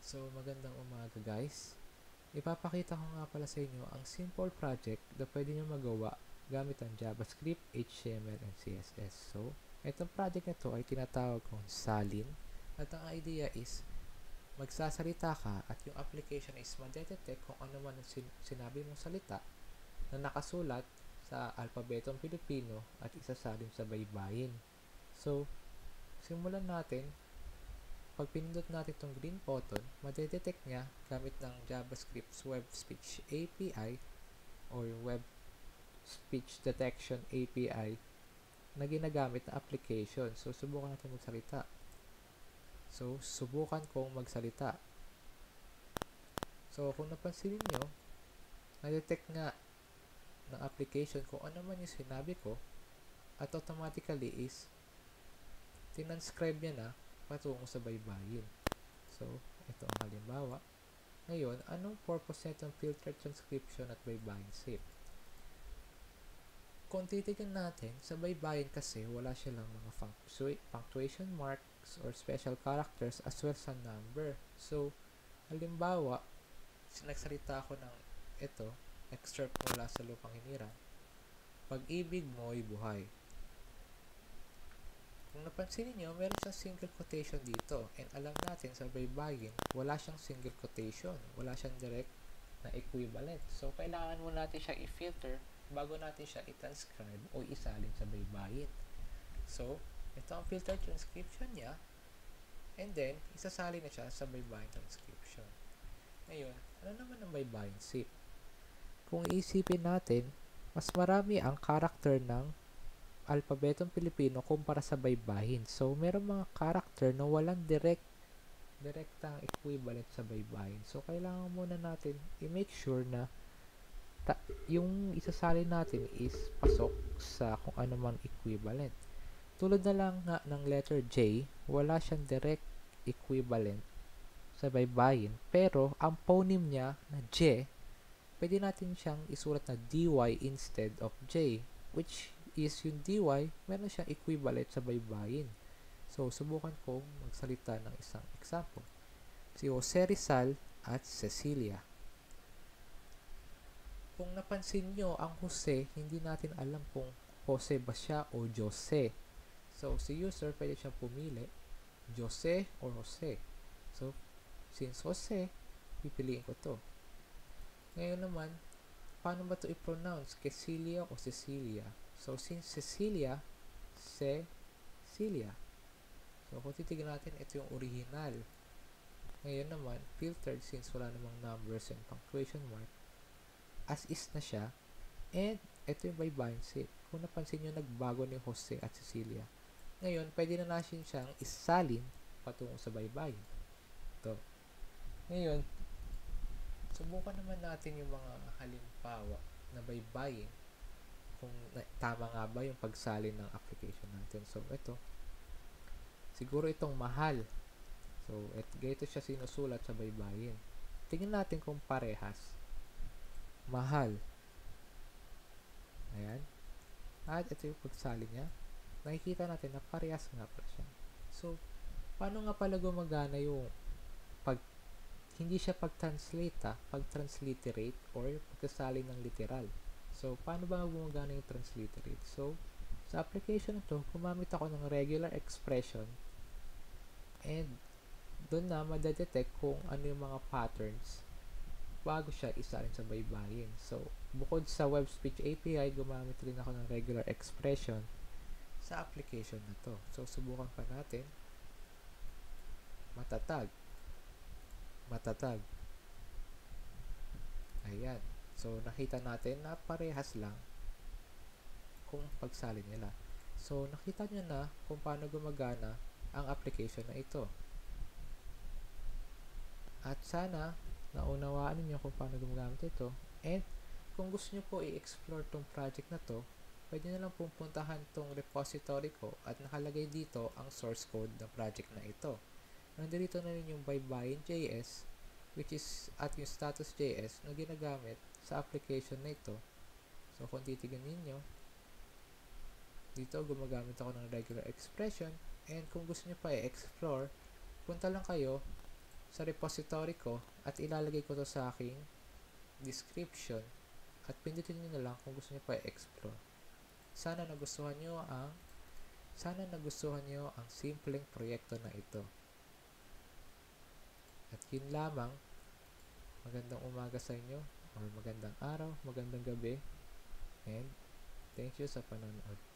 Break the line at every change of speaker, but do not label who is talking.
So, magandang umaga guys. Ipapakita ko nga pala sa inyo ang simple project na pwede nyo magawa gamit ang JavaScript, HTML, and CSS. So, itong project na to ay tinatawag kong Salin. At ang idea is, magsasalita ka at yung application is madetect kung ano man ang sinabi mong salita na nakasulat sa alpabetong Pilipino at isasalin sa baybayin. So, simulan natin. Pag pinindot natin itong green button, madedetect niya gamit ng JavaScript's Web Speech API or Web Speech Detection API na ginagamit na application. So, subukan natin magsalita. So, subukan kong magsalita. So, kung napansin niyo, na-detect nga ng application kung ano man yung sinabi ko at automatically is tinanscribe niya na patungo sa baybayin. So, ito ang halimbawa. Ngayon, anong purpose nitong filter transcription at baybayin shape? Kung titignan natin, sa baybayin kasi wala silang mga punctuation marks or special characters as well sa number. So, halimbawa, nagsalita ako ng ito, excerpt mula sa Lupang Hinirang, pag-ibig mo'y buhay. Kung napansin niyo, meron siyang single quotation dito. And alam natin sa baybayin, wala siyang single quotation. Wala siyang direct na equivalent. So, kailangan mo natin siya i-filter bago natin siya i-transcribe o isalin sa baybayin. So, ito ang filter transcription niya. And then, isasalin na siya sa baybayin transcription. Ngayon, ano naman ang baybayin shape? Kung iisipin natin, mas marami ang character ng alpabetong Pilipino kumpara sa baybayin. So, meron mga character na walang direktang equivalent sa baybayin. So, kailangan muna natin i-make sure na yung isasalin natin is pasok sa kung ano man equivalent. Tulad na lang nga ng letter J, wala siyang direct equivalent sa baybayin. Pero, ang phoneme niya na J, pwede natin siyang isulat na DY instead of J, which is yung DY, meron siyang equivalent sa baybayin. So, subukan kong magsalita ng isang example. Si Jose Rizal at Cecilia. Kung napansin nyo, ang Jose, hindi natin alam kung Jose ba siya o Jose. So, si user, pwede siyang pumili, Jose or Jose. So, since Jose, pipiliin ko to. Ngayon naman, paano ba to i-pronounce? Cecilia o Cecilia? So, since Cecilia, Cecilia. So, kung titignan natin, ito yung original. Ngayon naman, filtered since wala namang numbers and punctuation mark. As is na siya. And, ito yung baybayin shape. Kung napansin nyo, nagbago ni Jose at Cecilia. Ngayon, pwede na natin siyang isalin patungo sa baybayin. Ito. Ngayon, subukan naman natin yung mga halimbawa na baybayin kung tama nga ba yung pagsalin ng application natin. So, ito. Siguro itong mahal. So, ganito siya sinusulat sa baybayin. Tingnan natin kung parehas. Mahal. Ayan. At ito yung pagsalin niya. Nakikita natin na parehas nga pa siya. So, paano nga pala gumagana yung hindi siya pag-translate, pag-transliterate or pagsasalin ng literal. So, paano ba gumagana yung transliterate? So, sa application na to, gumamit ako ng regular expression and doon na madedetect kung ano yung mga patterns bago siya isalin sa baybayin. So, bukod sa Web Speech API, gumamit rin ako ng regular expression sa application na to. So, subukan pa natin. Matatag. Ayan. So, nakita natin na parehas lang kung pagsalin nila. So, nakita nyo na kung paano gumagana ang application na ito. At sana, naunawaan niyo kung paano gumagamit ito. And, kung gusto nyo po i-explore tong project na to, pwede na lang pupuntahan tong repository ko at nakalagay dito ang source code ng project na ito. Nandito na rin yung baybayin.js which is at yung status.js na ginagamit sa application na ito. So, kung titignan ninyo, dito gumagamit ako ng regular expression and kung gusto nyo pa i-explore, punta lang kayo sa repository ko at ilalagay ko to sa aking description at pindutin nyo na lang kung gusto nyo pa i-explore. Sana nagustuhan nyo ang simpleng proyekto na ito. At yun lamang, magandang umaga sa inyo, or magandang araw, magandang gabi, and thank you sa panonood.